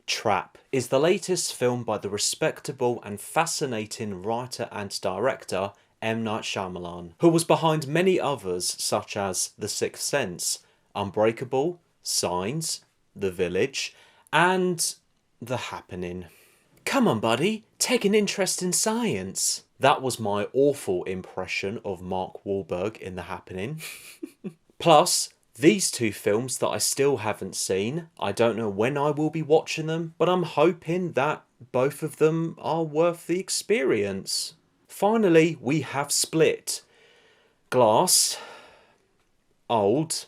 Trap is the latest film by the respectable and fascinating writer and director M. Night Shyamalan, who was behind many others such as The Sixth Sense, Unbreakable, Signs, The Village, and The Happening. Come on, buddy, take an interest in science. That was my awful impression of Mark Wahlberg in The Happening. Plus, these two films that I still haven't seen, I don't know when I will be watching them, but I'm hoping that both of them are worth the experience. Finally, we have Split, Glass, Old,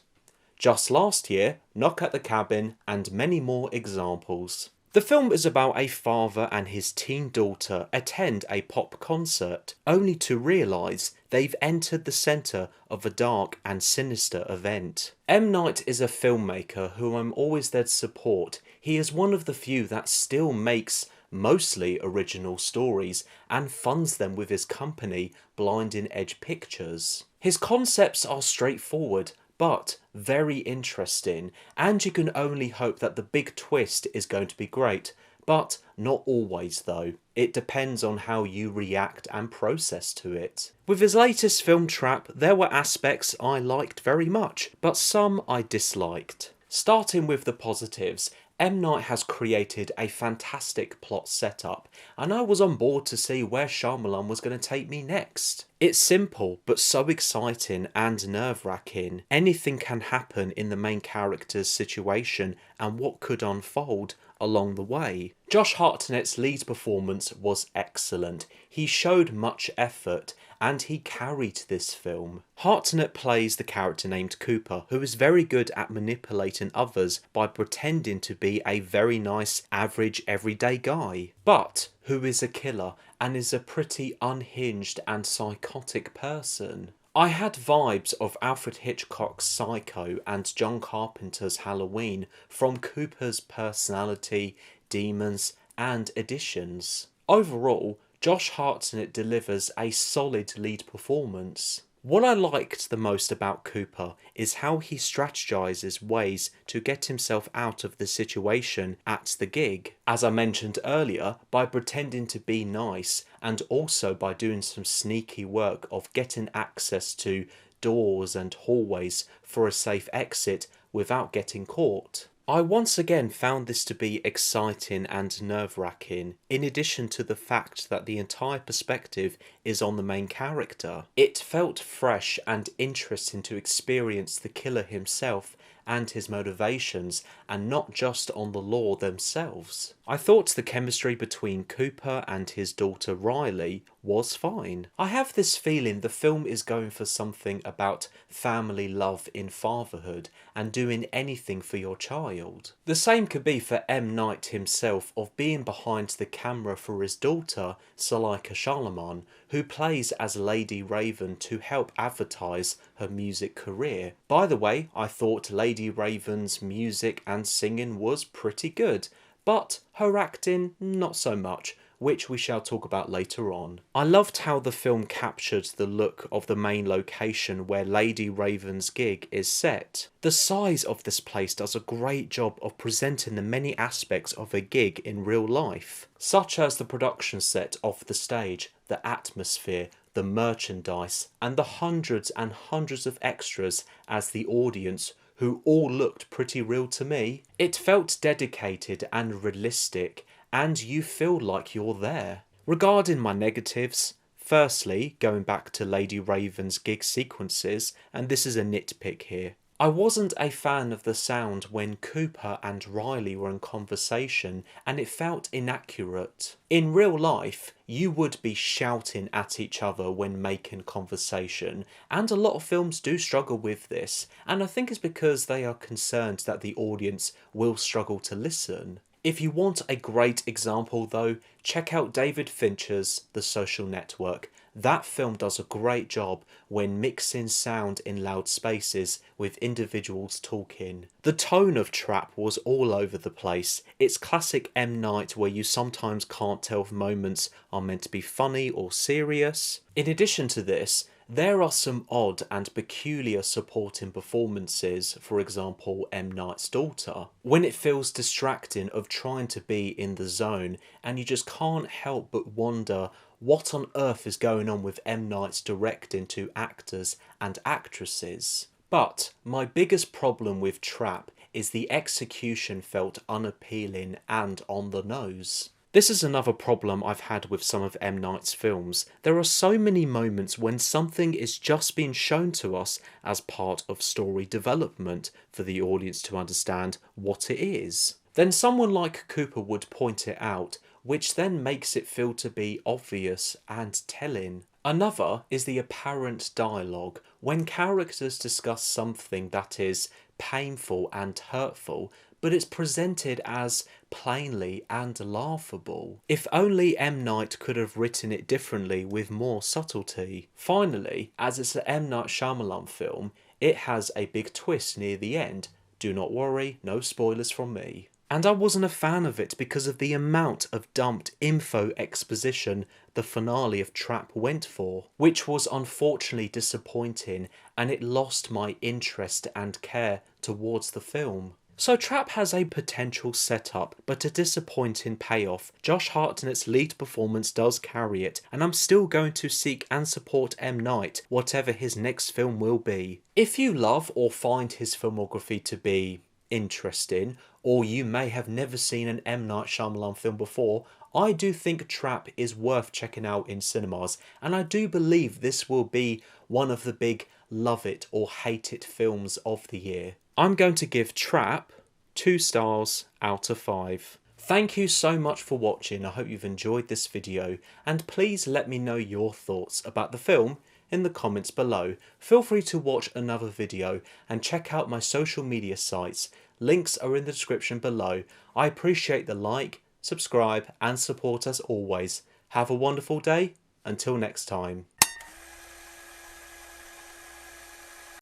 Just Last Year, Knock at the Cabin, and many more examples. The film is about a father and his teen daughter attend a pop concert, only to realise they've entered the centre of a dark and sinister event. M. Night is a filmmaker who I'm always there to support. He is one of the few that still makes mostly original stories and funds them with his company Blinding Edge Pictures. His concepts are straightforward, but very interesting, and you can only hope that the big twist is going to be great, but not always though. It depends on how you react and process to it. With his latest film Trap, there were aspects I liked very much, but some I disliked. Starting with the positives, M. Night has created a fantastic plot setup, and I was on board to see where Shyamalan was going to take me next. It's simple, but so exciting and nerve-wracking. Anything can happen in the main character's situation and what could unfold along the way. Josh Hartnett's lead performance was excellent. He showed much effort and he carried this film. Hartnett plays the character named Cooper, who is very good at manipulating others by pretending to be a very nice, average, everyday guy, but who is a killer and is a pretty unhinged and psychotic person. I had vibes of Alfred Hitchcock's Psycho and John Carpenter's Halloween from Cooper's personality, demons, and additions. Overall, Josh Hartnett delivers a solid lead performance. What I liked the most about Cooper is how he strategizes ways to get himself out of the situation at the gig. As I mentioned earlier, by pretending to be nice and also by doing some sneaky work of getting access to doors and hallways for a safe exit without getting caught. I once again found this to be exciting and nerve-wracking, in addition to the fact that the entire perspective is on the main character. It felt fresh and interesting to experience the killer himself and his motivations, and not just on the lore themselves. I thought the chemistry between Cooper and his daughter Riley was fine. I have this feeling the film is going for something about family love in fatherhood and doing anything for your child. The same could be for M. Night himself, of being behind the camera for his daughter, Suleika Sharman, who plays as Lady Raven to help advertise her music career. By the way, I thought Lady Raven's music and singing was pretty good, but her acting not so much, which we shall talk about later on. I loved how the film captured the look of the main location where Lady Raven's gig is set. The size of this place does a great job of presenting the many aspects of a gig in real life, such as the production set of the stage, the atmosphere, the merchandise, and the hundreds and hundreds of extras as the audience, who all looked pretty real to me. It felt dedicated and realistic, and you feel like you're there. Regarding my negatives, firstly, going back to Lady Raven's gig sequences, and this is a nitpick here, I wasn't a fan of the sound when Cooper and Riley were in conversation, and it felt inaccurate. In real life, you would be shouting at each other when making conversation, and a lot of films do struggle with this, and I think it's because they are concerned that the audience will struggle to listen. If you want a great example though, check out David Fincher's The Social Network. That film does a great job when mixing sound in loud spaces with individuals talking. The tone of Trap was all over the place. It's classic M. Night where you sometimes can't tell if moments are meant to be funny or serious. In addition to this, There are some odd and peculiar supporting performances, for example M. Night's daughter, when it feels distracting of trying to be in the zone and you just can't help but wonder what on earth is going on with M. Night's directing to actors and actresses. But my biggest problem with Trap is the execution felt unappealing and on the nose. This is another problem I've had with some of M. Night's films. There are so many moments when something is just being shown to us as part of story development for the audience to understand what it is. Then someone like Cooper would point it out, which then makes it feel to be obvious and telling. Another is the apparent dialogue, when characters discuss something that is painful and hurtful, but it's presented as plainly and laughable. If only M. Night could have written it differently with more subtlety. Finally, as it's an M. Night Shyamalan film, it has a big twist near the end. Do not worry, no spoilers from me. And I wasn't a fan of it because of the amount of dumped info exposition the finale of Trap went for, which was unfortunately disappointing, and it lost my interest and care towards the film. So Trap has a potential setup, but a disappointing payoff. Josh Hartnett's lead performance does carry it, and I'm still going to seek and support M. Night, whatever his next film will be. If you love or find his filmography to be interesting, or you may have never seen an M. Night Shyamalan film before, I do think Trap is worth checking out in cinemas, and I do believe this will be one of the big love it or hate it films of the year. I'm going to give Trap 2 stars out of 5. Thank you so much for watching. I hope you've enjoyed this video, and please let me know your thoughts about the film in the comments below. Feel free to watch another video and check out my social media sites. Links are in the description below. I appreciate the like, subscribe and support as always. Have a wonderful day. Until next time.